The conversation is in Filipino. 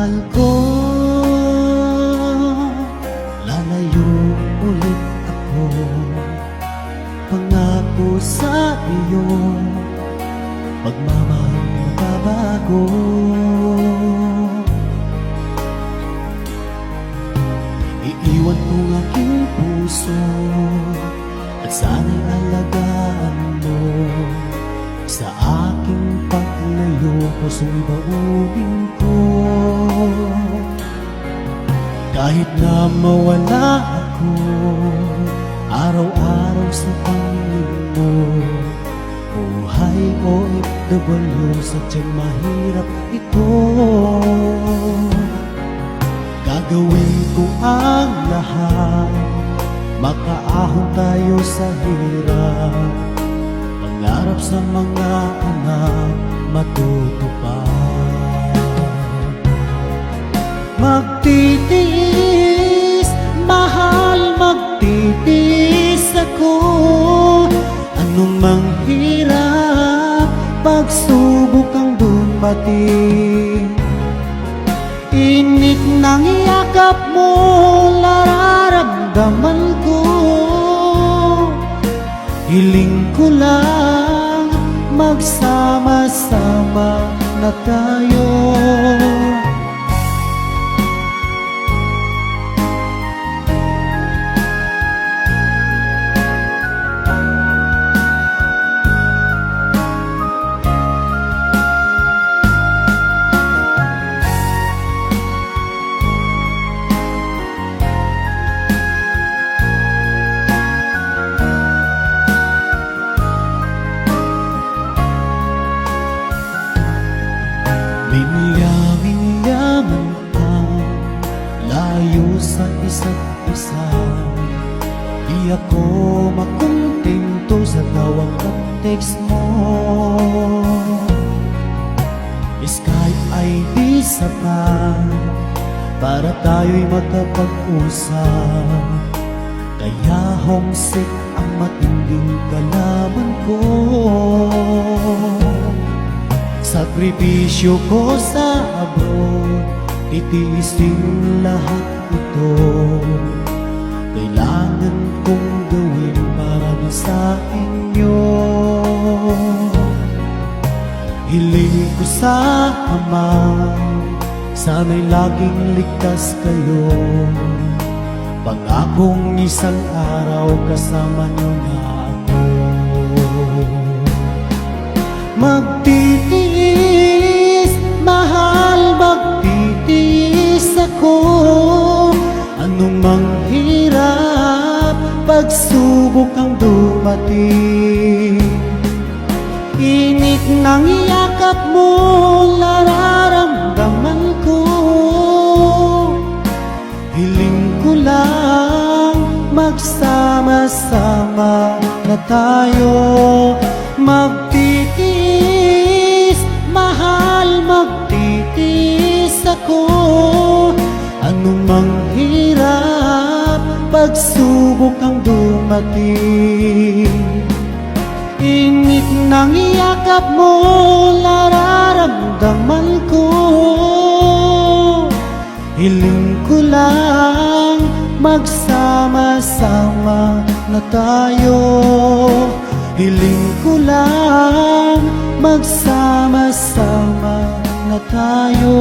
Mahal ko, lalayo ulit ako. Pangako sa iyo, pagmamahal magbabago. Iiwan kong aking puso at sana'y alagaan mo. Sa aking paglayo, puso'y baunin ko. Kahit na mawala ako araw-araw sa pangingin mo. Buhay OFW, sadyang mahirap ito. Gagawin ko ang lahat, makaahon tayo sa hirap. Pangarap sa mga anak matutupad. Magtitiis, mahal, magtitiis ako. Anong manghirap, pagsubok ang dumating. Init ng yakap mo, nararamdaman ko. Hiling ko lang, magsama-sama na tayo. Minyaman ang layo sa isa't isa. Di ako makontento sa tawag at text mo. Skype ay di sapat para tayo'y makapag-usap. Kaya homesick ang matinding kalaban ko. Sakripisyo ko sa abroad, itiisin lahat ito. Kailangan kong gawin para sa inyo. Hiling ko sa Ama, sana'y laging ligtas kayo. Pangakong isang araw kasama niyo na ako. Magtitiis, mahal, magtitiis ako. Anong manghirap, pagsubok ang dumating. Init ng yakap mo, nararamdaman ko. Hiling ko lang, magsama-sama na tayo. Magtitiis, mahal, magtitiis ako. Anong manghirap, pagsubok ang dumating. Init ng yakap mo, nararamdaman ko. Hiling ko lang, magsama-sama na tayo. Hiling ko lang, magsama-sama na tayo.